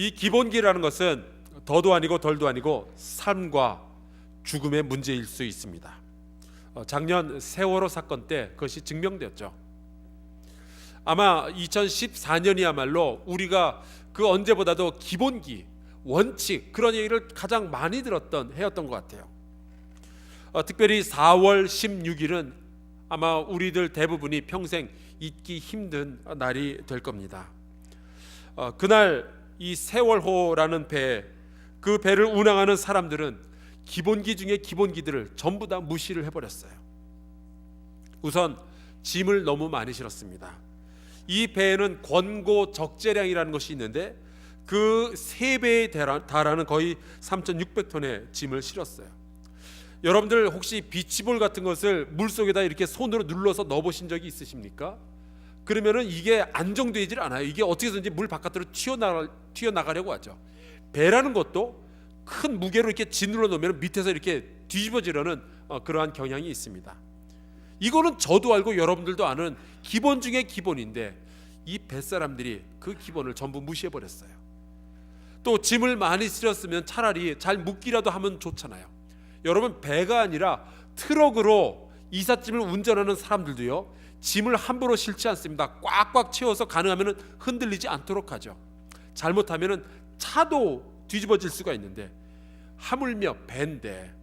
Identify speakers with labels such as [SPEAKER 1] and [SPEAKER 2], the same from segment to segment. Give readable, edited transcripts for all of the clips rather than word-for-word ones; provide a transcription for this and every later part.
[SPEAKER 1] 이 기본기라는 것은 더도 아니고 덜도 아니고 삶과 죽음의 문제일 수 있습니다. 작년 세월호 사건 때 그것이 증명되었죠. 아마 2014년이야말로 우리가 그 언제보다도 기본기, 원칙, 그런 얘기를 가장 많이 들었던 해였던 것 같아요. 특별히 4월 16일은 아마 우리들 대부분이 평생 잊기 힘든 날이 될 겁니다. 그날 이 세월호라는 그 배를 운항하는 사람들은 기본기 중에 기본기들을 전부 다 무시를 해버렸어요. 우선 짐을 너무 많이 실었습니다. 이 배에는 권고 적재량이라는 것이 있는데 그 3배에 달하는 거의 3,600톤의 짐을 실었어요. 여러분들 혹시 비치볼 같은 것을 물속에다 이렇게 손으로 눌러서 넣어보신 적이 있으십니까? 그러면은 이게 안정되질 않아요. 이게 어떻게든지 물 바깥으로 튀어나가려고 하죠. 배라는 것도 큰 무게로 이렇게 짓눌러 놓으면 밑에서 이렇게 뒤집어지려는 그러한 경향이 있습니다. 이거는 저도 알고 여러분들도 아는 기본 중에 기본인데 이 뱃사람들이 그 기본을 전부 무시해버렸어요. 또 짐을 많이 실었으면 차라리 잘 묶기라도 하면 좋잖아요. 여러분, 배가 아니라 트럭으로 이삿짐을 운전하는 사람들도요, 짐을 함부로 실지 않습니다. 꽉꽉 채워서 가능하면 흔들리지 않도록 하죠. 잘못하면 차도 뒤집어질 수가 있는데 하물며 배인데,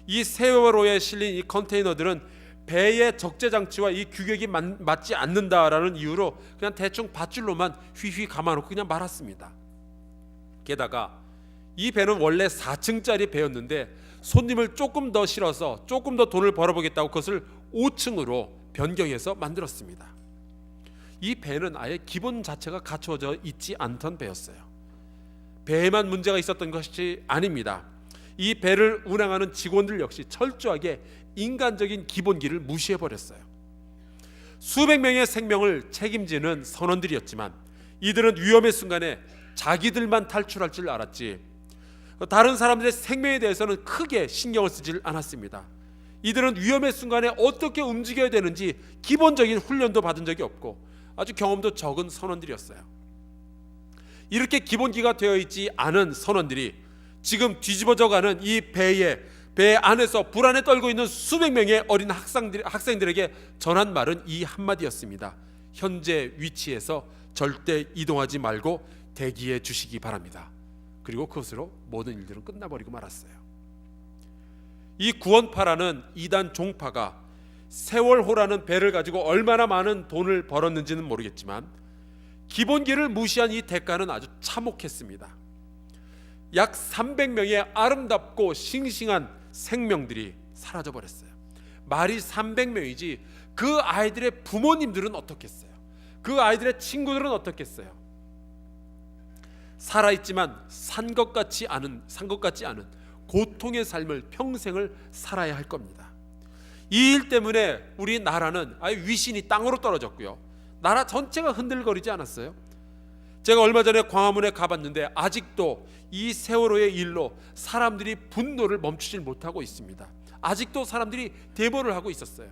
[SPEAKER 1] 이 세월호에 실린 이 컨테이너들은 배의 적재 장치와 이 규격이 맞지 않는다라는 이유로 그냥 대충 밧줄로만 휘휘 감아놓고 그냥 말았습니다. 게다가 이 배는 원래 4층짜리 배였는데 손님을 조금 더 실어서 조금 더 돈을 벌어보겠다고 그것을 5층으로 변경해서 만들었습니다. 이 배는 아예 기본 자체가 갖춰져 있지 않던 배였어요. 배에만 문제가 있었던 것이 아닙니다. 이 배를 운항하는 직원들 역시 철저하게 인간적인 기본기를 무시해버렸어요. 수백 명의 생명을 책임지는 선원들이었지만 이들은 위험의 순간에 자기들만 탈출할 줄 알았지 다른 사람들의 생명에 대해서는 크게 신경을 쓰질 않았습니다. 이들은 위험의 순간에 어떻게 움직여야 되는지 기본적인 훈련도 받은 적이 없고 아주 경험도 적은 선원들이었어요. 이렇게 기본기가 되어 있지 않은 선원들이 지금 뒤집어져가는 이 배 안에서 불안에 떨고 있는 수백 명의 어린 학생들에게 전한 말은 이 한마디였습니다. 현재 위치에서 절대 이동하지 말고 대기해 주시기 바랍니다. 그리고 그것으로 모든 일들은 끝나버리고 말았어요. 이 구원파라는 이단 종파가 세월호라는 배를 가지고 얼마나 많은 돈을 벌었는지는 모르겠지만 기본기를 무시한 이 대가는 아주 참혹했습니다. 약 300명의 아름답고 싱싱한 생명들이 사라져버렸어요. 말이 300명이지 그 아이들의 부모님들은 어떻겠어요? 그 아이들의 친구들은 어떻겠어요? 살아있지만 산 것 같지 않은 고통의 삶을 평생을 살아야 할 겁니다. 이 일 때문에 우리 나라는 아예 위신이 땅으로 떨어졌고요, 나라 전체가 흔들거리지 않았어요? 제가 얼마 전에 광화문에 가봤는데 아직도 이 세월호의 일로 사람들이 분노를 멈추질 못하고 있습니다. 아직도 사람들이 데모를 하고 있었어요.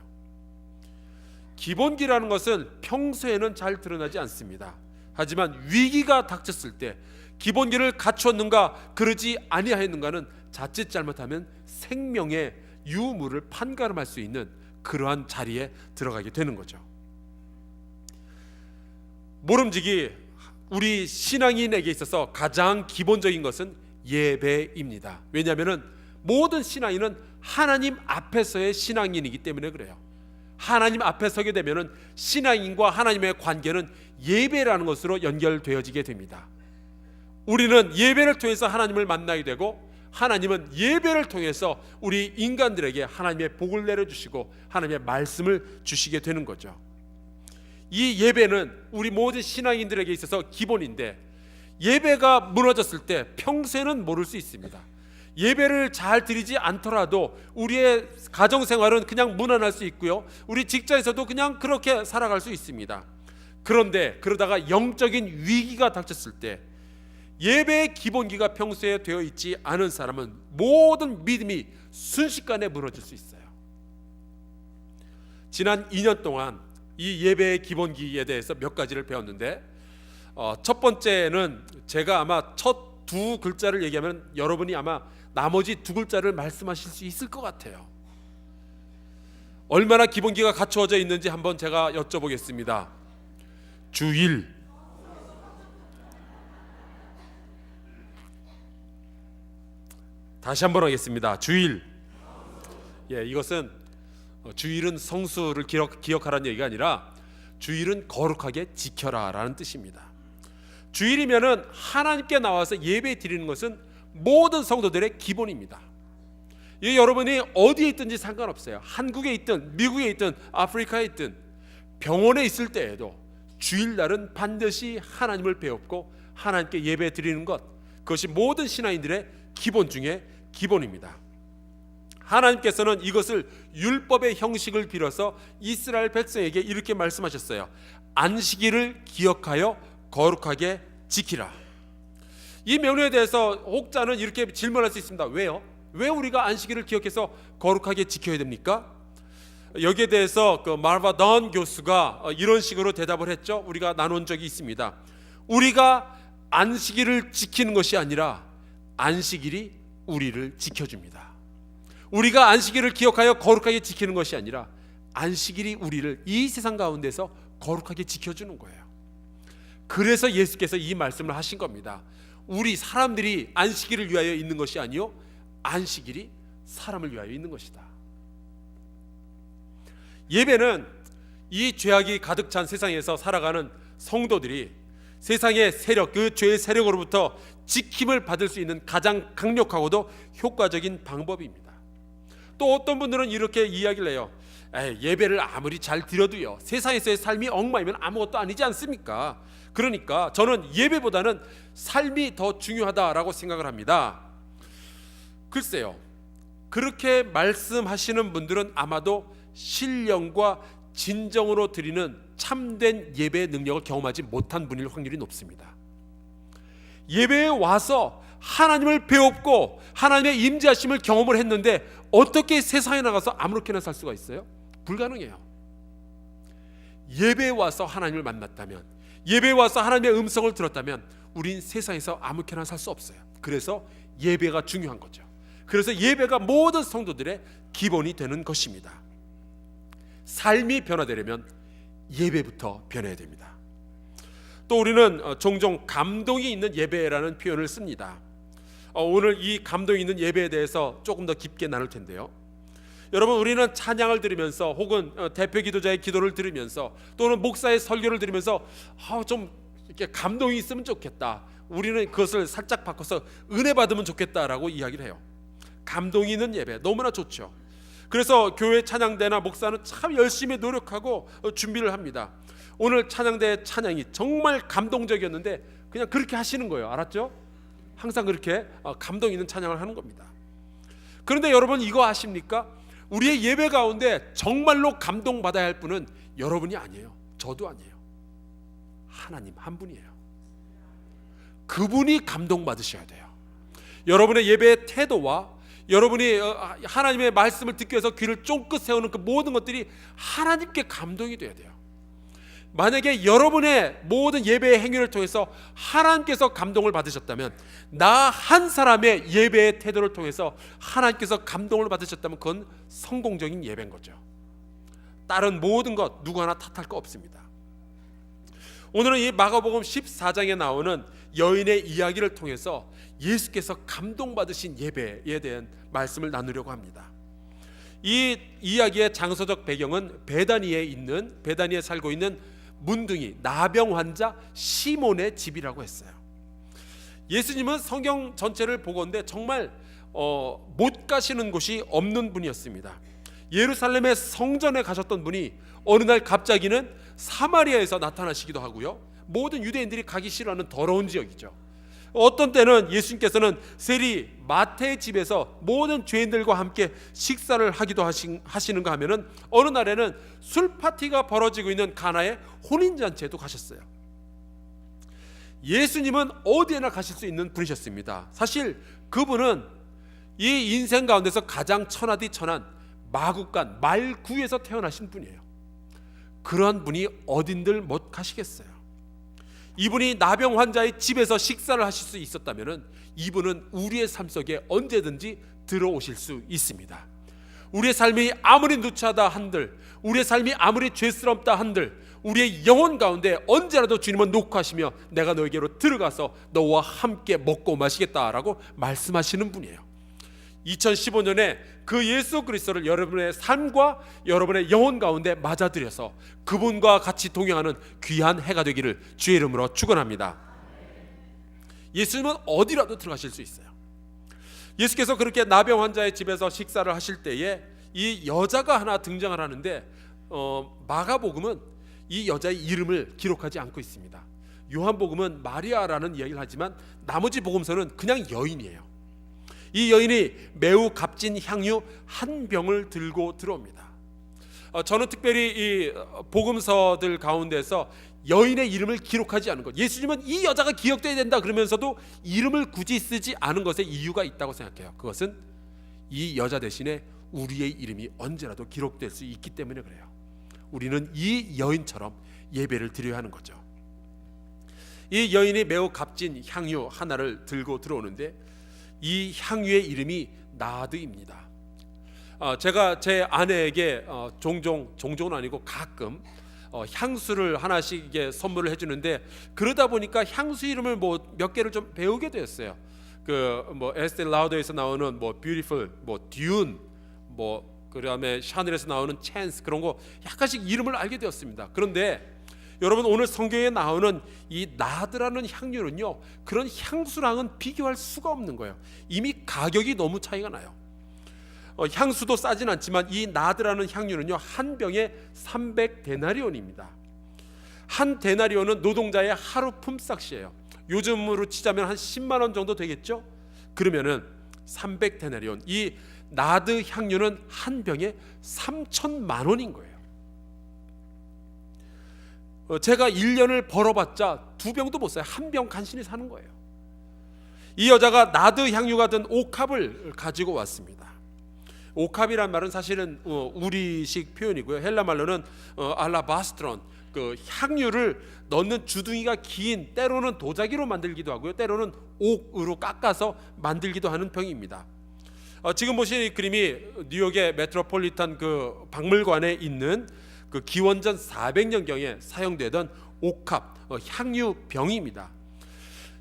[SPEAKER 1] 기본기라는 것은 평소에는 잘 드러나지 않습니다. 하지만 위기가 닥쳤을 때 기본기를 갖추었는가 그러지 아니하였는가는 자칫 잘못하면 생명의 유무를 판가름할 수 있는 그러한 자리에 들어가게 되는 거죠. 모름지기 우리 신앙인에게 있어서 가장 기본적인 것은 예배입니다. 왜냐하면 모든 신앙인은 하나님 앞에서의 신앙인이기 때문에 그래요. 하나님 앞에 서게 되면 신앙인과 하나님의 관계는 예배라는 것으로 연결되어지게 됩니다. 우리는 예배를 통해서 하나님을 만나게 되고 하나님은 예배를 통해서 우리 인간들에게 하나님의 복을 내려주시고 하나님의 말씀을 주시게 되는 거죠. 이 예배는 우리 모든 신앙인들에게 있어서 기본인데 예배가 무너졌을 때 평소에는 모를 수 있습니다. 예배를 잘 드리지 않더라도 우리의 가정생활은 그냥 무난할 수 있고요, 우리 직장에서도 그냥 그렇게 살아갈 수 있습니다. 그런데 그러다가 영적인 위기가 닥쳤을 때 예배의 기본기가 평소에 되어 있지 않은 사람은 모든 믿음이 순식간에 무너질 수 있어요. 지난 2년 동안 이 예배의 기본기에 대해서 몇 가지를 배웠는데 첫 번째는 제가 아마 첫 두 글자를 얘기하면 여러분이 아마 나머지 두 글자를 말씀하실 수 있을 것 같아요. 얼마나 기본기가 갖추어져 있는지 한번 제가 여쭤보겠습니다. 주일. 다시 한번 하겠습니다. 주일. 이것은 주일은 성수를 기억하라는 얘기가 아니라 주일은 거룩하게 지켜라라는 뜻입니다. 주일이면은 하나님께 나와서 예배 드리는 것은 모든 성도들의 기본입니다. 여러분이 어디에 있든지 상관없어요. 한국에 있든 미국에 있든 아프리카에 있든 병원에 있을 때에도 주일날은 반드시 하나님을 배웠고 하나님께 예배 드리는 것, 그것이 모든 신앙인들의 기본 중에 기본입니다. 하나님께서는 이것을 율법의 형식을 빌어서 이스라엘 백성에게 이렇게 말씀하셨어요. 안식일을 기억하여 거룩하게 지키라. 이 명령에 대해서 혹자는 이렇게 질문할 수 있습니다. 왜요? 왜 우리가 안식일을 기억해서 거룩하게 지켜야 됩니까? 여기에 대해서 마르바 던 교수가 이런 식으로 대답을 했죠. 우리가 나눈 적이 있습니다. 우리가 안식일을 지키는 것이 아니라 안식일이 우리를 지켜줍니다. 우리가 안식일을 기억하여 거룩하게 지키는 것이 아니라 안식일이 우리를 이 세상 가운데서 거룩하게 지켜주는 거예요. 그래서 예수께서 이 말씀을 하신 겁니다. 우리 사람들이 안식일을 위하여 있는 것이 아니요 안식일이 사람을 위하여 있는 것이다. 예배는 이 죄악이 가득 찬 세상에서 살아가는 성도들이 세상의 세력, 그 죄의 세력으로부터 지킴을 받을 수 있는 가장 강력하고도 효과적인 방법입니다. 또 어떤 분들은 이렇게 이야기를 해요. 예배를 아무리 잘 드려도요 세상에서의 삶이 엉망이면 아무것도 아니지 않습니까? 그러니까 저는 예배보다는 삶이 더 중요하다라고 생각을 합니다. 글쎄요, 그렇게 말씀하시는 분들은 아마도 신령과 진정으로 드리는 참된 예배의 능력을 경험하지 못한 분일 확률이 높습니다. 예배에 와서 하나님을 배웠고 하나님의 임재하심을 경험을 했는데 어떻게 세상에 나가서 아무렇게나 살 수가 있어요? 불가능해요. 예배에 와서 하나님을 만났다면, 예배에 와서 하나님의 음성을 들었다면 우린 세상에서 아무렇게나 살 수 없어요. 그래서 예배가 중요한 거죠. 그래서 예배가 모든 성도들의 기본이 되는 것입니다. 삶이 변화되려면 예배부터 변해야 됩니다. 또 우리는 종종 감동이 있는 예배라는 표현을 씁니다. 오늘 이 감동이 있는 예배에 대해서 조금 더 깊게 나눌 텐데요. 여러분, 우리는 찬양을 들으면서 혹은 대표 기도자의 기도를 들으면서 또는 목사의 설교를 들으면서 좀 이렇게 감동이 있으면 좋겠다, 우리는 그것을 살짝 바꿔서 은혜 받으면 좋겠다라고 이야기를 해요. 감동이 있는 예배 너무나 좋죠. 그래서 교회 찬양대나 목사는 참 열심히 노력하고 준비를 합니다. 오늘 찬양대의 찬양이 정말 감동적이었는데 그냥 그렇게 하시는 거예요. 알았죠? 항상 그렇게 감동 있는 찬양을 하는 겁니다. 그런데 여러분, 이거 아십니까? 우리의 예배 가운데 정말로 감동받아야 할 분은 여러분이 아니에요. 저도 아니에요. 하나님 한 분이에요. 그분이 감동받으셔야 돼요. 여러분의 예배의 태도와 여러분이 하나님의 말씀을 듣기 위해서 귀를 쫑긋 세우는 그 모든 것들이 하나님께 감동이 돼야 돼요. 만약에 여러분의 모든 예배의 행위를 통해서 하나님께서 감동을 받으셨다면, 나 한 사람의 예배의 태도를 통해서 하나님께서 감동을 받으셨다면 그건 성공적인 예배인 거죠. 다른 모든 것 누구 하나 탓할 거 없습니다. 오늘은 이 마가복음 14장에 나오는 여인의 이야기를 통해서 예수께서 감동받으신 예배에 대한 말씀을 나누려고 합니다. 이 이야기의 장소적 배경은 베다니에 살고 있는 문둥이 나병 환자 시몬의 집이라고 했어요. 예수님은 성경 전체를 보건대 정말 못 가시는 곳이 없는 분이었습니다. 예루살렘의 성전에 가셨던 분이 어느 날 갑자기는 사마리아에서 나타나시기도 하고요, 모든 유대인들이 가기 싫어하는 더러운 지역이죠. 어떤 때는 예수님께서는 세리 마태의 집에서 모든 죄인들과 함께 식사를 하기도 하시는가 하면은 어느 날에는 술 파티가 벌어지고 있는 가나의 혼인잔치에도 가셨어요. 예수님은 어디에나 가실 수 있는 분이셨습니다. 사실 그분은 이 인생 가운데서 가장 천하디 천한 마국간 말구에서 태어나신 분이에요. 그러한 분이 어딘들 못 가시겠어요. 이분이 나병 환자의 집에서 식사를 하실 수 있었다면 이분은 우리의 삶 속에 언제든지 들어오실 수 있습니다. 우리의 삶이 아무리 누추하다 한들, 우리의 삶이 아무리 죄스럽다 한들, 우리의 영혼 가운데 언제라도 주님은 녹화하시며 내가 너에게로 들어가서 너와 함께 먹고 마시겠다라고 말씀하시는 분이에요. 2015년에 그 예수 그리스도를 여러분의 삶과 여러분의 영혼 가운데 맞아들여서 그분과 같이 동행하는 귀한 해가 되기를 주의 이름으로 축원합니다. 예수님은 어디라도 들어가실 수 있어요. 예수께서 그렇게 나병 환자의 집에서 식사를 하실 때에 이 여자가 하나 등장을 하는데 마가복음은 이 여자의 이름을 기록하지 않고 있습니다. 요한복음은 마리아라는 이야기를 하지만 나머지 복음서는 그냥 여인이에요. 이 여인이 매우 값진 향유 한 병을 들고 들어옵니다. 저는 특별히 이 복음서들 가운데서 여인의 이름을 기록하지 않은 것, 예수님은 이 여자가 기억돼야 된다 그러면서도 이름을 굳이 쓰지 않은 것에 이유가 있다고 생각해요. 그것은 이 여자 대신에 우리의 이름이 언제라도 기록될 수 있기 때문에 그래요. 우리는 이 여인처럼 예배를 드려야 하는 거죠. 이 여인이 매우 값진 향유 하나를 들고 들어오는데 이 향유의 이름이 나드입니다. 제가 제 아내에게 종종은 아니고 가끔 향수를 하나씩 이게 선물을 해주는데, 그러다 보니까 향수 이름을 몇 개를 좀 배우게 되었어요. 에스테 라우더에서 나오는 뷰티풀, 듀운, 그다음에 샤넬에서 나오는 찬스, 그런 거 약간씩 이름을 알게 되었습니다. 그런데 여러분, 오늘 성경에 나오는 이 나드라는 향유는요, 그런 향수랑은 비교할 수가 없는 거예요. 이미 가격이 너무 차이가 나요. 향수도 싸진 않지만 이 나드라는 향유는요, 한 병에 300데나리온입니다. 한 데나리온은 노동자의 하루 품삯이에요. 요즘으로 치자면 한 10만 원 정도 되겠죠? 그러면은 300데나리온, 이 나드 향유는 한 병에 3천만 원인 거예요. 제가 1년을 벌어봤자 2병도 못 사요. 한 병 간신히 사는 거예요. 이 여자가 나드 향유가 든 옥합을 가지고 왔습니다. 옥합이란 말은 사실은 우리식 표현이고요. 헬라 말로는 알라바스트론, 그 향유를 넣는 주둥이가 긴, 때로는 도자기로 만들기도 하고요, 때로는 옥으로 깎아서 만들기도 하는 병입니다. 지금 보시는 이 그림이 뉴욕의 메트로폴리탄 그 박물관에 있는 그 기원전 400년경에 사용되던 옥합 향유병입니다.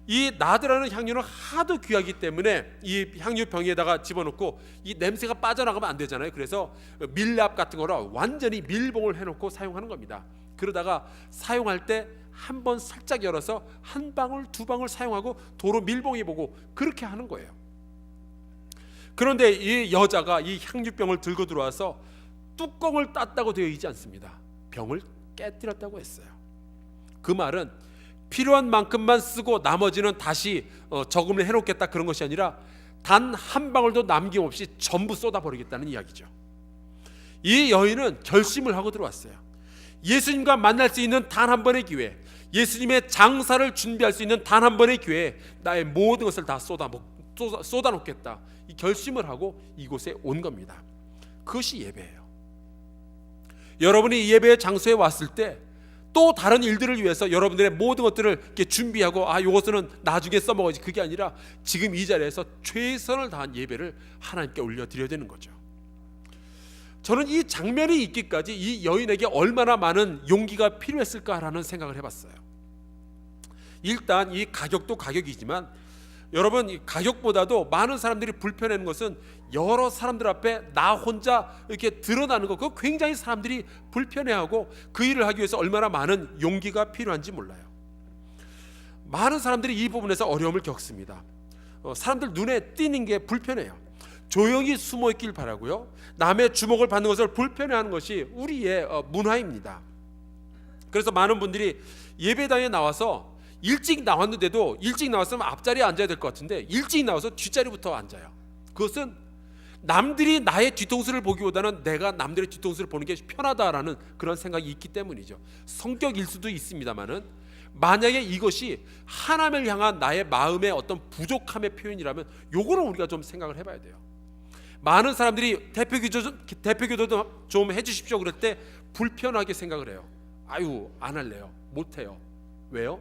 [SPEAKER 1] 이 나드라는 향유는 하도 귀하기 때문에 이 향유병에다가 집어넣고 이 냄새가 빠져나가면 안 되잖아요. 그래서 밀랍 같은 거로 완전히 밀봉을 해놓고 사용하는 겁니다. 그러다가 사용할 때 한 번 살짝 열어서 한 방울 두 방울 사용하고 도로 밀봉해보고 그렇게 하는 거예요. 그런데 이 여자가 이 향유병을 들고 들어와서 뚜껑을 땄다고 되어 있지 않습니다. 병을 깨뜨렸다고 했어요. 그 말은 필요한 만큼만 쓰고 나머지는 다시 저금을 해놓겠다, 그런 것이 아니라 단 한 방울도 남김없이 전부 쏟아버리겠다는 이야기죠. 이 여인은 결심을 하고 들어왔어요. 예수님과 만날 수 있는 단 한 번의 기회, 예수님의 장사를 준비할 수 있는 단 한 번의 기회에 나의 모든 것을 다 쏟아놓겠다, 이 결심을 하고 이곳에 온 겁니다. 그것이 예배예요. 여러분이 이 예배의 장소에 왔을 때 또 다른 일들을 위해서 여러분들의 모든 것들을 이렇게 준비하고 이것은 나중에 써먹어야지, 그게 아니라 지금 이 자리에서 최선을 다한 예배를 하나님께 올려드려야 되는 거죠. 저는 이 장면이 있기까지 이 여인에게 얼마나 많은 용기가 필요했을까라는 생각을 해봤어요. 일단 이 가격도 가격이지만 여러분, 이 가격보다도 많은 사람들이 불편해하는 것은 여러 사람들 앞에 나 혼자 이렇게 드러나는 거, 그거 굉장히 사람들이 불편해하고 그 일을 하기 위해서 얼마나 많은 용기가 필요한지 몰라요. 많은 사람들이 이 부분에서 어려움을 겪습니다. 사람들 눈에 띄는 게 불편해요. 조용히 숨어 있길 바라고요, 남의 주목을 받는 것을 불편해하는 것이 우리의 문화입니다. 그래서 많은 분들이 예배당에 나와서 일찍 나왔는데도, 일찍 나왔으면 앞자리에 앉아야 될 것 같은데 일찍 나와서 뒷자리부터 앉아요. 그것은 남들이 나의 뒤통수를 보기보다는 내가 남들의 뒤통수를 보는 게 편하다라는 그런 생각이 있기 때문이죠. 성격일 수도 있습니다만은, 만약에 이것이 하나님을 향한 나의 마음의 어떤 부족함의 표현이라면 요거는 우리가 좀 생각을 해봐야 돼요. 많은 사람들이 대표기도 좀 해주십시오 그럴 때 불편하게 생각을 해요. 안 할래요, 못해요. 왜요?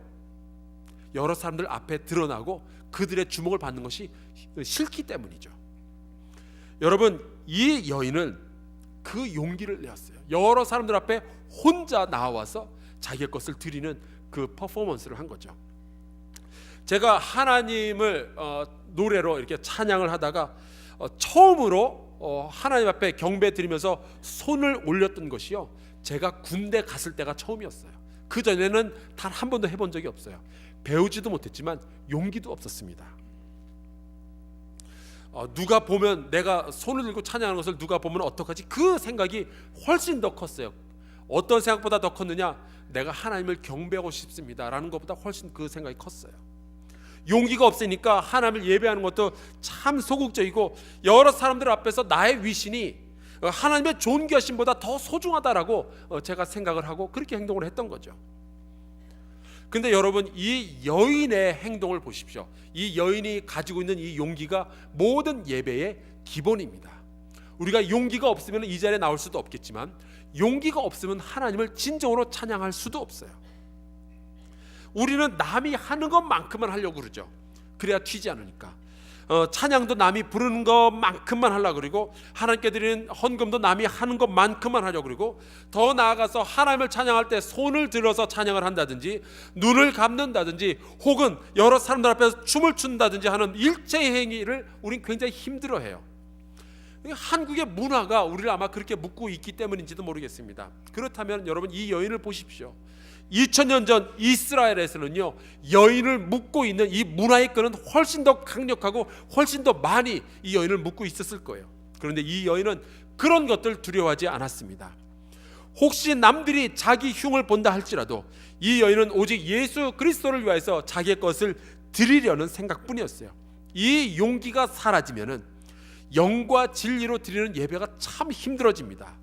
[SPEAKER 1] 여러 사람들 앞에 드러나고 그들의 주목을 받는 것이 싫기 때문이죠. 여러분, 이 여인은 그 용기를 내었어요. 여러 사람들 앞에 혼자 나와서 자기의 것을 드리는 그 퍼포먼스를 한 거죠. 제가 하나님을 노래로 이렇게 찬양을 하다가 처음으로 하나님 앞에 경배 드리면서 손을 올렸던 것이요, 제가 군대 갔을 때가 처음이었어요. 그 전에는 단 한 번도 해본 적이 없어요. 배우지도 못했지만 용기도 없었습니다. 누가 보면, 내가 손을 들고 찬양하는 것을 누가 보면 어떡하지? 그 생각이 훨씬 더 컸어요. 어떤 생각보다 더 컸느냐? 내가 하나님을 경배하고 싶습니다 라는 것보다 훨씬 그 생각이 컸어요. 용기가 없으니까 하나님을 예배하는 것도 참 소극적이고, 여러 사람들 앞에서 나의 위신이 하나님의 존귀하심보다 더 소중하다라고 제가 생각을 하고 그렇게 행동을 했던 거죠. 근데 여러분, 이 여인의 행동을 보십시오. 이 여인이 가지고 있는 이 용기가 모든 예배의 기본입니다. 우리가 용기가 없으면 이 자리에 나올 수도 없겠지만, 용기가 없으면 하나님을 진정으로 찬양할 수도 없어요. 우리는 남이 하는 것만큼만 하려고 그러죠. 그래야 튀지 않으니까. 찬양도 남이 부르는 것만큼만 하려고 그러고, 하나님께 드리는 헌금도 남이 하는 것만큼만 하려고 그러고, 더 나아가서 하나님을 찬양할 때 손을 들어서 찬양을 한다든지, 눈을 감는다든지, 혹은 여러 사람들 앞에서 춤을 춘다든지 하는 일체의 행위를 우린 굉장히 힘들어해요. 한국의 문화가 우리를 아마 그렇게 묶고 있기 때문인지도 모르겠습니다. 그렇다면 여러분, 이 여인을 보십시오. 2000년 전 이스라엘에서는요, 여인을 묶고 있는 이 문화의 끈은 훨씬 더 강력하고 훨씬 더 많이 이 여인을 묶고 있었을 거예요. 그런데 이 여인은 그런 것들 두려워하지 않았습니다. 혹시 남들이 자기 흉을 본다 할지라도 이 여인은 오직 예수 그리스도를 위해서 자기의 것을 드리려는 생각뿐이었어요. 이 용기가 사라지면은 영과 진리로 드리는 예배가 참 힘들어집니다.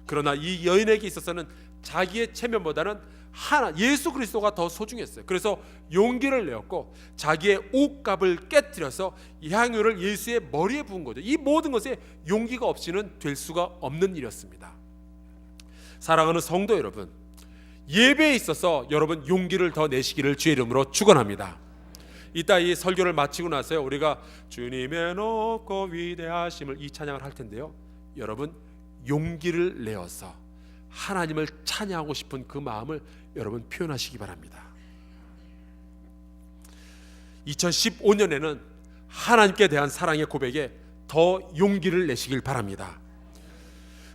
[SPEAKER 1] 그러나 이 여인에게 있어서는 자기의 체면보다는 예수 그리스도가 더 소중했어요. 그래서 용기를 내었고 자기의 옷값을 깨뜨려서 향유를 예수의 머리에 부은 거죠. 이 모든 것에 용기가 없이는 될 수가 없는 일이었습니다. 사랑하는 성도 여러분, 예배에 있어서 여러분 용기를 더 내시기를 주의 이름으로 축원합니다. 이따 이 설교를 마치고 나서요, 우리가 주님의 높고 위대하심을 이 찬양을 할 텐데요, 여러분 용기를 내어서 하나님을 찬양하고 싶은 그 마음을 여러분 표현하시기 바랍니다. 2015년에는 하나님께 대한 사랑의 고백에 더 용기를 내시길 바랍니다.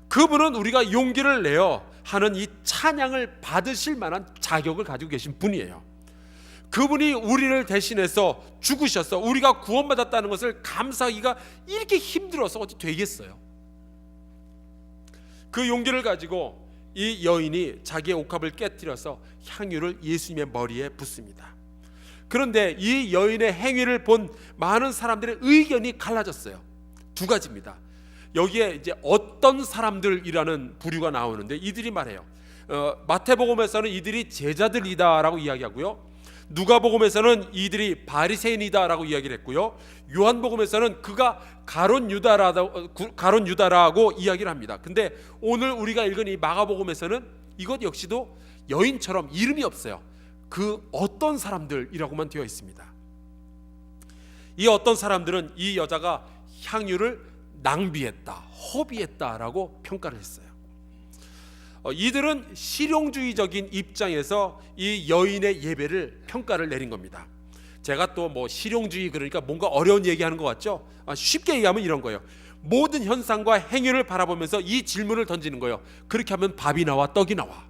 [SPEAKER 1] 그분은 우리가 용기를 내어 하는 이 찬양을 받으실 만한 자격을 가지고 계신 분이에요. 그분이 우리를 대신해서 죽으셔서 우리가 구원받았다는 것을 감사하기가 이렇게 힘들어서 어찌 되겠어요? 그 용기를 가지고 이 여인이 자기의 옷값을 깨뜨려서 향유를 예수님의 머리에 붓습니다. 그런데 이 여인의 행위를 본 많은 사람들의 의견이 갈라졌어요. 두 가지입니다. 여기에 이제 어떤 사람들이라는 부류가 나오는데, 이들이 말해요. 마태복음에서는 이들이 제자들이다라고 이야기하고요, 누가복음에서는 이들이 바리새인이다라고 이야기를 했고요, 요한복음에서는 그가 가룟 유다라고 이야기를 합니다. 근데 오늘 우리가 읽은 이 마가복음에서는 이것 역시도 여인처럼 이름이 없어요. 그 어떤 사람들이라고만 되어 있습니다. 이 어떤 사람들은 이 여자가 향유를 낭비했다, 허비했다라고 평가를 했어요. 이들은 실용주의적인 입장에서 이 여인의 예배를 평가를 내린 겁니다. 제가 또 뭐 실용주의 그러니까 뭔가 어려운 얘기하는 것 같죠? 쉽게 얘기하면 이런 거예요. 모든 현상과 행위를 바라보면서 이 질문을 던지는 거예요. 그렇게 하면 밥이 나와 떡이 나와?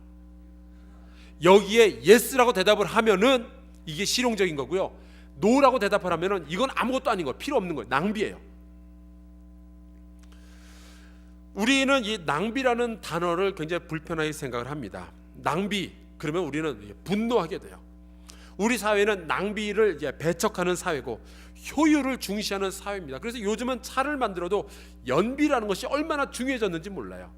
[SPEAKER 1] 여기에 예스라고 대답을 하면은 이게 실용적인 거고요, 노라고 대답을 하면은 이건 아무것도 아닌 거예요. 필요 없는 거예요. 낭비예요. 우리는 이 낭비라는 단어를 굉장히 불편하게 생각을 합니다. 낭비 그러면 우리는 분노하게 돼요. 우리 사회는 낭비를 이제 배척하는 사회고 효율을 중시하는 사회입니다. 그래서 요즘은 차를 만들어도 연비라는 것이 얼마나 중요해졌는지 몰라요.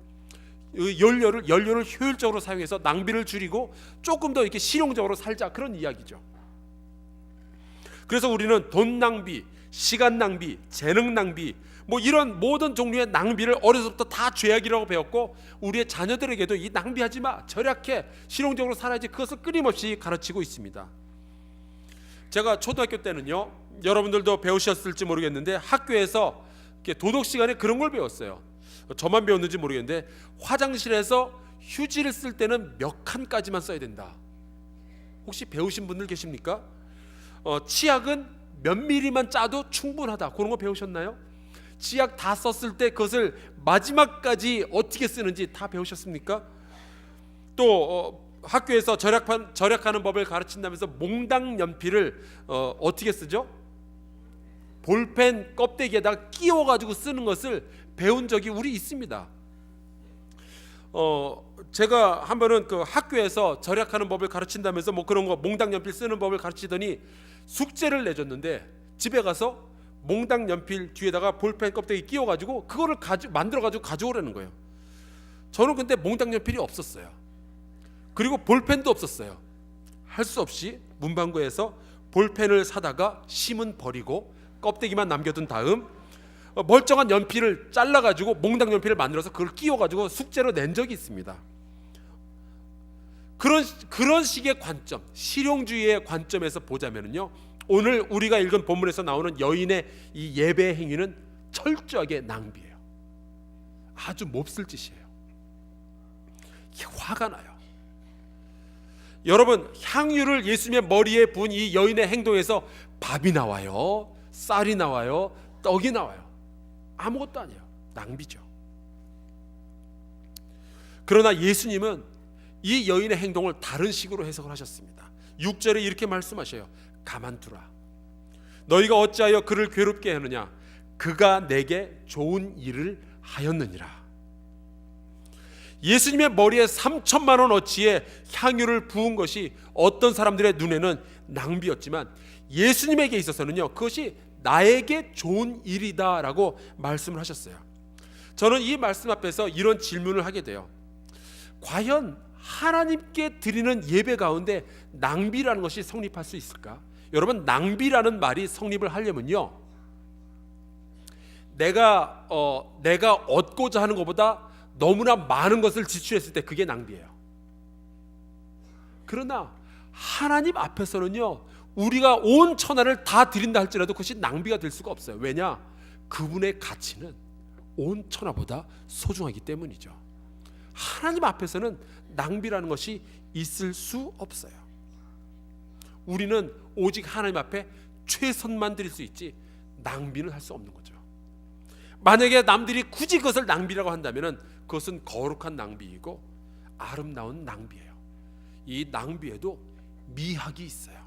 [SPEAKER 1] 연료를 효율적으로 사용해서 낭비를 줄이고 조금 더 이렇게 실용적으로 살자, 그런 이야기죠. 그래서 우리는 돈 낭비, 시간 낭비, 재능 낭비, 뭐 이런 모든 종류의 낭비를 어려서부터 다 죄악이라고 배웠고, 우리의 자녀들에게도 이 낭비하지 마, 절약해, 실용적으로 살아야지, 그것을 끊임없이 가르치고 있습니다. 제가 초등학교 때는요, 여러분들도 배우셨을지 모르겠는데 학교에서 이렇게 도덕 시간에 그런 걸 배웠어요. 저만 배웠는지 모르겠는데 화장실에서 휴지를 쓸 때는 몇 칸까지만 써야 된다. 혹시 배우신 분들 계십니까? 치약은 몇 미리만 짜도 충분하다. 그런 거 배우셨나요? 치약 다 썼을 때 그것을 마지막까지 어떻게 쓰는지 다 배우셨습니까? 또 학교에서 절약하는 법을 가르친다면서 몽당 연필을 어떻게 쓰죠? 볼펜 껍데기에다가 끼워가지고 쓰는 것을 배운 적이 우리 있습니다. 제가 한 번은 그 학교에서 절약하는 법을 가르친다면서 뭐 그런 거 몽당 연필 쓰는 법을 가르치더니 숙제를 내줬는데 집에 가서 몽당 연필 뒤에다가 볼펜 껍데기 끼워가지고 그거를 만들어가지고 가져오라는 거예요. 저는 근데 몽당 연필이 없었어요. 그리고 볼펜도 없었어요. 할 수 없이 문방구에서 볼펜을 사다가 심은 버리고 껍데기만 남겨둔 다음 멀쩡한 연필을 잘라가지고 몽당 연필을 만들어서 그걸 끼워가지고 숙제로 낸 적이 있습니다. 그런 식의 관점, 실용주의의 관점에서 보자면요, 오늘 우리가 읽은 본문에서 나오는 여인의 이 예배 행위는 철저하게 낭비예요. 아주 몹쓸 짓이에요. 화가 나요. 여러분, 향유를 예수님의 머리에 부은 이 여인의 행동에서 밥이 나와요, 쌀이 나와요, 떡이 나와요. 아무것도 아니에요. 낭비죠. 그러나 예수님은 이 여인의 행동을 다른 식으로 해석을 하셨습니다. 6절에 이렇게 말씀하셔요. 가만두라. 너희가 어찌하여 그를 괴롭게 하느냐? 그가 내게 좋은 일을 하였느니라. 예수님의 머리에 3천만 원어치의 향유를 부은 것이 어떤 사람들의 눈에는 낭비였지만 예수님에게 있어서는요, 그것이 나에게 좋은 일이다라고 말씀을 하셨어요. 저는 이 말씀 앞에서 이런 질문을 하게 돼요. 과연 하나님께 드리는 예배 가운데 낭비라는 것이 성립할 수 있을까? 여러분, 낭비라는 말이 성립을 하려면요, 내가 얻고자 하는 것보다 너무나 많은 것을 지출했을 때 그게 낭비예요. 그러나 하나님 앞에서는요, 우리가 온 천하를 다 드린다 할지라도 그것이 낭비가 될 수가 없어요. 왜냐? 그분의 가치는 온 천하보다 소중하기 때문이죠. 하나님 앞에서는 낭비라는 것이 있을 수 없어요. 우리는 오직 하나님 앞에 최선만 드릴 수 있지 낭비는 할 수 없는 거죠. 만약에 남들이 굳이 그것을 낭비라고 한다면 그것은 거룩한 낭비이고 아름다운 낭비예요. 이 낭비에도 미학이 있어요.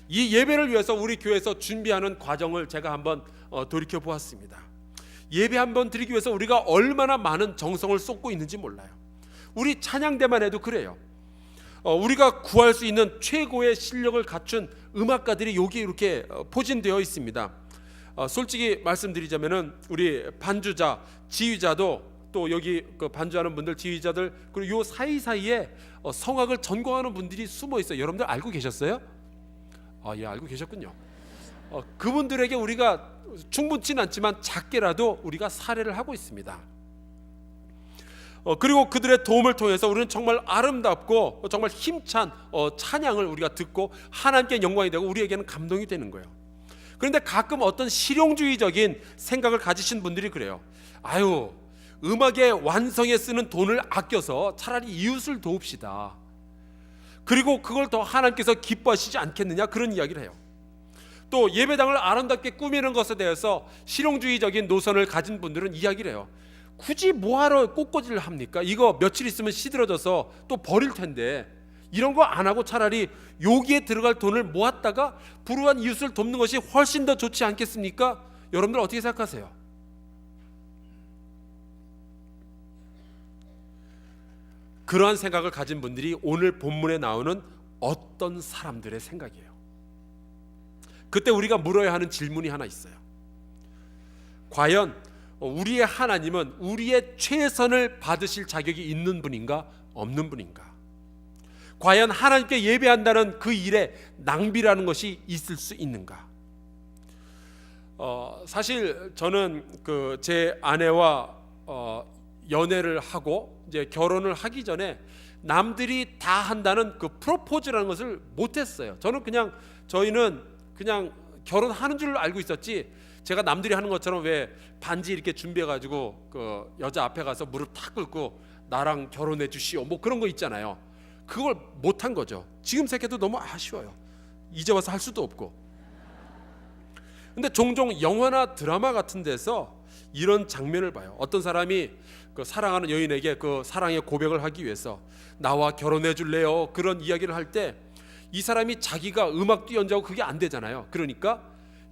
[SPEAKER 1] 이 예배를 위해서 우리 교회에서 준비하는 과정을 제가 한번 돌이켜 보았습니다. 예배 한번 드리기 위해서 우리가 얼마나 많은 정성을 쏟고 있는지 몰라요. 우리 찬양대만 해도 그래요. 우리가 구할 수 있는 최고의 실력을 갖춘 음악가들이 여기 이렇게 포진되어 있습니다. 솔직히 말씀드리자면은 우리 반주자, 지휘자도 또 여기 그 반주하는 분들, 지휘자들, 그리고 요 사이사이에 성악을 전공하는 분들이 숨어 있어요. 여러분들 알고 계셨어요? 예, 알고 계셨군요. 그분들에게 우리가 충분치는 않지만 작게라도 우리가 사례를 하고 있습니다. 그리고 그들의 도움을 통해서 우리는 정말 아름답고 정말 힘찬 찬양을 우리가 듣고 하나님께 영광이 되고 우리에게는 감동이 되는 거예요. 그런데 가끔 어떤 실용주의적인 생각을 가지신 분들이 그래요. 아유, 음악의 완성에 쓰는 돈을 아껴서 차라리 이웃을 도웁시다. 그리고 그걸 더 하나님께서 기뻐하시지 않겠느냐, 그런 이야기를 해요. 또 예배당을 아름답게 꾸미는 것에 대해서 실용주의적인 노선을 가진 분들은 이야기를 해요. 굳이 뭐하러 꽃꽂이를 합니까? 이거 며칠 있으면 시들어져서 또 버릴 텐데 이런 거 안 하고 차라리 여기에 들어갈 돈을 모았다가 불우한 이웃을 돕는 것이 훨씬 더 좋지 않겠습니까? 여러분들 어떻게 생각하세요? 그러한 생각을 가진 분들이 오늘 본문에 나오는 어떤 사람들의 생각이에요. 그때 우리가 물어야 하는 질문이 하나 있어요. 과연 우리의 하나님은 우리의 최선을 받으실 자격이 있는 분인가, 없는 분인가? 과연 하나님께 예배한다는 그 일에 낭비라는 것이 있을 수 있는가? 사실 저는 제 아내와 연애를 하고 이제 결혼을 하기 전에 남들이 다 한다는 그 프로포즈라는 것을 못했어요. 저희는 그냥 결혼하는 줄 알고 있었지, 제가 남들이 하는 것처럼 왜 반지 이렇게 준비해가지고 그 여자 앞에 가서 무릎 탁 꿇고 나랑 결혼해 주시오 뭐 그런 거 있잖아요. 그걸 못한 거죠. 지금 생각해도 너무 아쉬워요. 이제 와서 할 수도 없고. 근데 종종 영화나 드라마 같은 데서 이런 장면을 봐요. 어떤 사람이 그 사랑하는 여인에게 그 사랑의 고백을 하기 위해서 나와 결혼해 줄래요? 그런 이야기를 할 때 이 사람이 자기가 음악도 연주하고 그게 안 되잖아요. 그러니까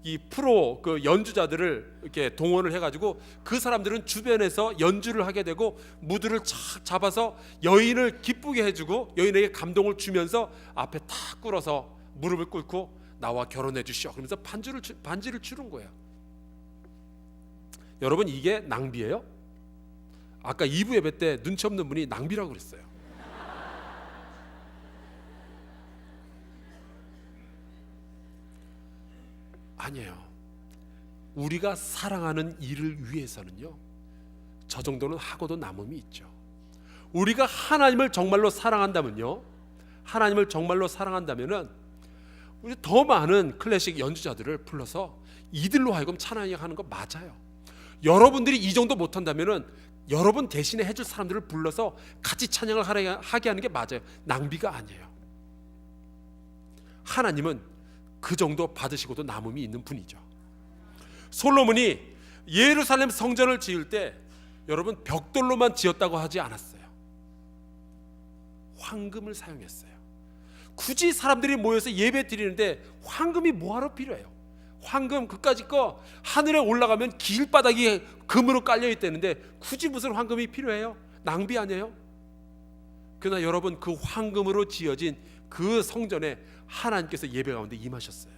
[SPEAKER 1] 이 프로 그 연주자들을 이렇게 동원을 해가지고 그 사람들은 주변에서 연주를 하게 되고 무드를 착 잡아서 여인을 기쁘게 해주고 여인에게 감동을 주면서 앞에 탁 꿇어서 무릎을 꿇고 나와 결혼해 주시오 그러면서 반지를 주는 거예요. 여러분, 이게 낭비예요? 아까 2부 예배 때 눈치 없는 분이 낭비라고 그랬어요. 아니에요. 우리가 사랑하는 일을 위해서는요, 저 정도는 하고도 남음이 있죠. 우리가 하나님을 정말로 사랑한다면요, 하나님을 정말로 사랑한다면은 우리 더 많은 클래식 연주자들을 불러서 이들로 하여금 찬양하는 거 맞아요. 여러분들이 이 정도 못한다면은 여러분 대신에 해줄 사람들을 불러서 같이 찬양을 하게 하는 게 맞아요. 낭비가 아니에요. 하나님은 그 정도 받으시고도 남음이 있는 분이죠. 솔로몬이 예루살렘 성전을 지을 때 여러분 벽돌로만 지었다고 하지 않았어요. 황금을 사용했어요. 굳이 사람들이 모여서 예배 드리는데 황금이 뭐하러 필요해요? 황금 그까짓 거 하늘에 올라가면 길바닥이 금으로 깔려 있다는데 굳이 무슨 황금이 필요해요? 낭비 아니에요? 그러나 여러분, 그 황금으로 지어진 그 성전에 하나님께서 예배 가운데 임하셨어요.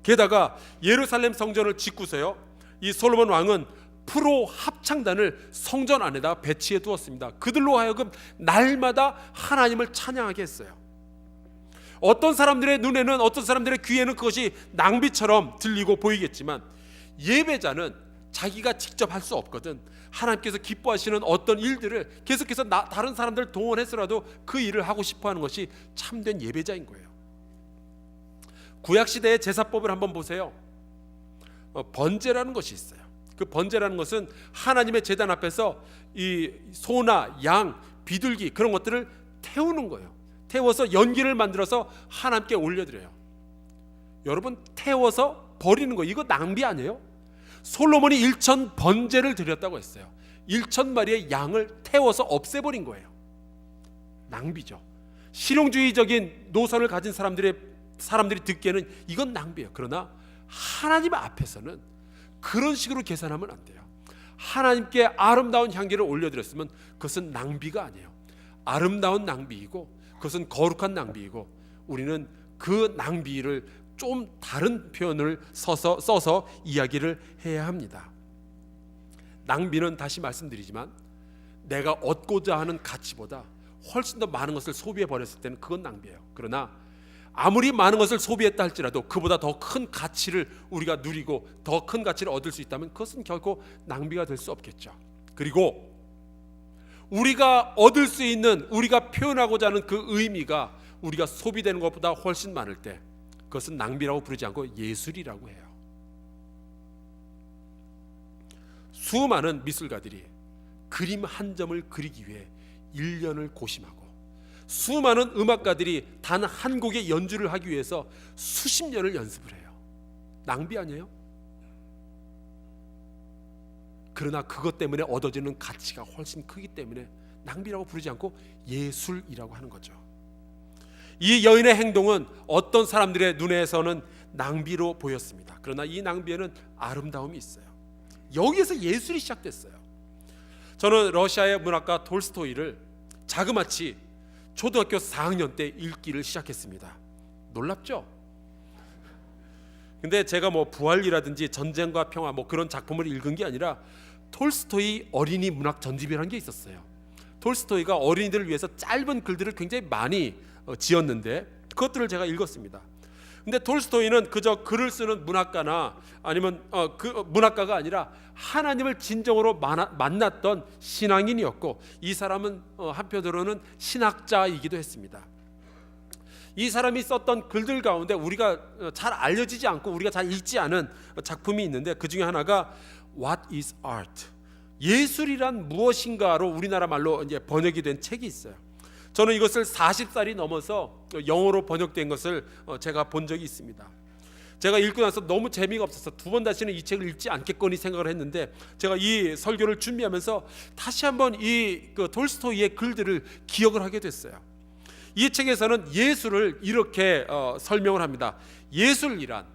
[SPEAKER 1] 게다가 예루살렘 성전을 짓고서요, 이 솔로몬 왕은 프로 합창단을 성전 안에다 배치해 두었습니다. 그들로 하여금 날마다 하나님을 찬양하게 했어요. 어떤 사람들의 눈에는, 어떤 사람들의 귀에는 그것이 낭비처럼 들리고 보이겠지만 예배자는 자기가 직접 할 수 없거든. 하나님께서 기뻐하시는 어떤 일들을 계속해서 다른 사람들 동원해서라도 그 일을 하고 싶어하는 것이 참된 예배자인 거예요. 구약시대의 제사법을 한번 보세요. 번제라는 것이 있어요. 그 번제라는 것은 하나님의 제단 앞에서 이 소나 양, 비둘기 그런 것들을 태우는 거예요. 태워서 연기를 만들어서 하나님께 올려드려요. 여러분, 태워서 버리는 거, 이거 낭비 아니에요? 솔로몬이 1천 번제를 드렸다고 했어요. 1천 마리의 양을 태워서 없애버린 거예요. 낭비죠. 실용주의적인 노선을 가진 사람들이 듣기에는 이건 낭비예요. 그러나 하나님 앞에서는 그런 식으로 계산하면 안 돼요. 하나님께 아름다운 향기를 올려드렸으면 그것은 낭비가 아니에요. 아름다운 낭비이고 그것은 거룩한 낭비이고, 우리는 그 낭비를 좀 다른 표현을 써서 이야기를 해야 합니다. 낭비는, 다시 말씀드리지만, 내가 얻고자 하는 가치보다 훨씬 더 많은 것을 소비해 버렸을 때는 그건 낭비예요. 그러나 아무리 많은 것을 소비했다 할지라도 그보다 더 큰 가치를 우리가 누리고 더 큰 가치를 얻을 수 있다면 그것은 결코 낭비가 될 수 없겠죠. 그리고 우리가 얻을 수 있는, 우리가 표현하고자 하는 그 의미가 우리가 소비되는 것보다 훨씬 많을 때 그것은 낭비라고 부르지 않고 예술이라고 해요. 수많은 미술가들이 그림 한 점을 그리기 위해 1년을 고심하고, 수많은 음악가들이 단 한 곡의 연주를 하기 위해서 수십 년을 연습을 해요. 낭비 아니에요? 그러나 그것 때문에 얻어지는 가치가 훨씬 크기 때문에 낭비라고 부르지 않고 예술이라고 하는 거죠. 이 여인의 행동은 어떤 사람들의 눈에서는 낭비로 보였습니다. 그러나 이 낭비에는 아름다움이 있어요. 여기에서 예술이 시작됐어요. 저는 러시아의 문학가 톨스토이를 자그마치 초등학교 4학년 때 읽기를 시작했습니다. 놀랍죠? 근데 제가 뭐 부활이라든지 전쟁과 평화 뭐 그런 작품을 읽은 게 아니라 톨스토이 어린이 문학 전집이라는 게 있었어요. 톨스토이가 어린이들을 위해서 짧은 글들을 굉장히 많이 지었는데 그것들을 제가 읽었습니다. 근데 톨스토이는 그저 글을 쓰는 문학가나 아니면 그 문학가가 아니라 하나님을 진정으로 만났던 신앙인이었고, 이 사람은 한편으로는 신학자이기도 했습니다. 이 사람이 썼던 글들 가운데 우리가 잘 알려지지 않고 우리가 잘 읽지 않은 작품이 있는데, 그 중에 하나가 What is art? 예술이란 무엇인가로 우리나라 말로 이제 번역이 된 책이 있어요. 저는 이것을 40살이 넘어서 영어로 번역된 것을 제가 본 적이 있습니다. 제가 읽고 나서 너무 재미가 없어서 두 번 다시는 이 책을 읽지 않겠거니 생각을 했는데, 제가 이 설교를 준비하면서 다시 한번 이 톨스토이의 글들을 기억을 하게 됐어요. 이 책에서는 예술을 이렇게 설명을 합니다. 예술이란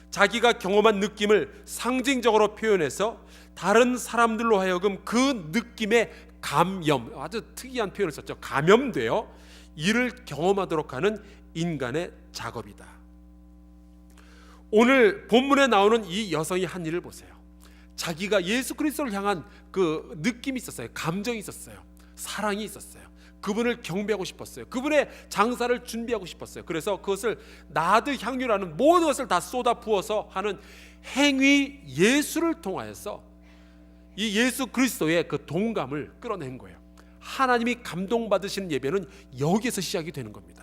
[SPEAKER 1] 자기가 경험한 느낌을 상징적으로 표현해서 다른 사람들로 하여금 그 느낌에 감염, 아주 특이한 표현을 썼죠. 감염되어 이를 경험하도록 하는 인간의 작업이다. 오늘 본문에 나오는 이 여성이 한 일을 보세요. 자기가 예수 그리스도를 향한 그 느낌이 있었어요. 감정이 있었어요. 사랑이 있었어요. 그분을 경배하고 싶었어요. 그분의 장사를 준비하고 싶었어요. 그래서 그것을 나드 향유라는 모든 것을 다 쏟아 부어서 하는 행위 예술을 통하여서 이 예수 그리스도의 그 동감을 끌어낸 거예요. 하나님이 감동받으시는 예배는 여기에서 시작이 되는 겁니다.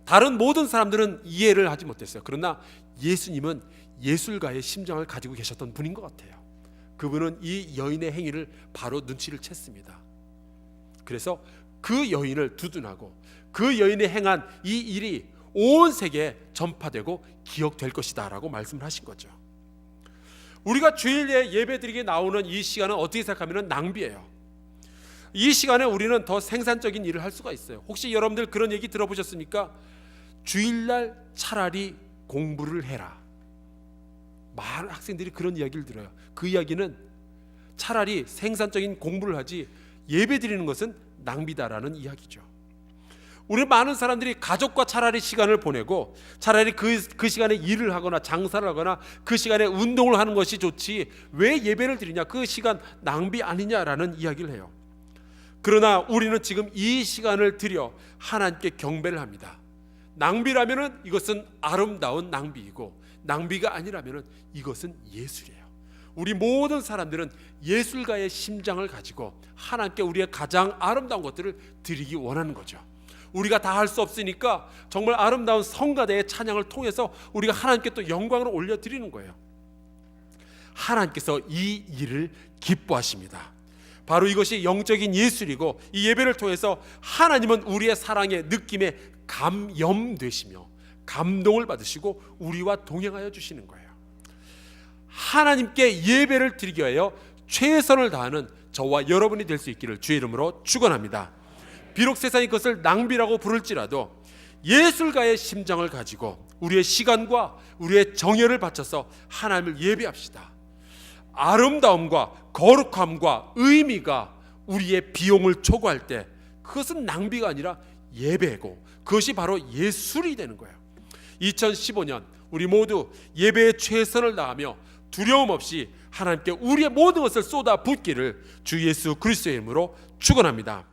[SPEAKER 1] 다른 모든 사람들은 이해를 하지 못했어요. 그러나 예수님은 예술가의 심정을 가지고 계셨던 분인 것 같아요. 그분은 이 여인의 행위를 바로 눈치를 챘습니다. 그래서 그 여인을 두둔하고 그 여인이 행한 이 일이 온 세계에 전파되고 기억될 것이다 라고 말씀을 하신 거죠. 우리가 주일에 예배드리게 나오는 이 시간은 어떻게 생각하면 낭비예요. 이 시간에 우리는 더 생산적인 일을 할 수가 있어요. 혹시 여러분들 그런 얘기 들어보셨습니까? 주일날 차라리 공부를 해라. 많은 학생들이 그런 이야기를 들어요. 그 이야기는 차라리 생산적인 공부를 하지 예배드리는 것은 낭비다라는 이야기죠. 우리 많은 사람들이 가족과 차라리 시간을 보내고 차라리 그 시간에 일을 하거나 장사를 하거나 그 시간에 운동을 하는 것이 좋지 왜 예배를 드리냐, 그 시간 낭비 아니냐라는 이야기를 해요. 그러나 우리는 지금 이 시간을 들여 하나님께 경배를 합니다. 낭비라면 이것은 아름다운 낭비이고, 낭비가 아니라면 이것은 예술이에요. 우리 모든 사람들은 예술가의 심장을 가지고 하나님께 우리의 가장 아름다운 것들을 드리기 원하는 거죠. 우리가 다 할 수 없으니까 정말 아름다운 성가대의 찬양을 통해서 우리가 하나님께 또 영광을 올려드리는 거예요. 하나님께서 이 일을 기뻐하십니다. 바로 이것이 영적인 예술이고, 이 예배를 통해서 하나님은 우리의 사랑의 느낌에 감염되시며 감동을 받으시고 우리와 동행하여 주시는 거예요. 하나님께 예배를 드리기 위하여 최선을 다하는 저와 여러분이 될 수 있기를 주의 이름으로 축원합니다. 비록 세상이 그것을 낭비라고 부를지라도 예술가의 심장을 가지고 우리의 시간과 우리의 정열을 바쳐서 하나님을 예배합시다. 아름다움과 거룩함과 의미가 우리의 비용을 초과할 때 그것은 낭비가 아니라 예배고, 그것이 바로 예술이 되는 거예요. 2015년 우리 모두 예배에 최선을 다하며 두려움 없이 하나님께 우리의 모든 것을 쏟아 붓기를 주 예수 그리스도의 이름으로 축원합니다.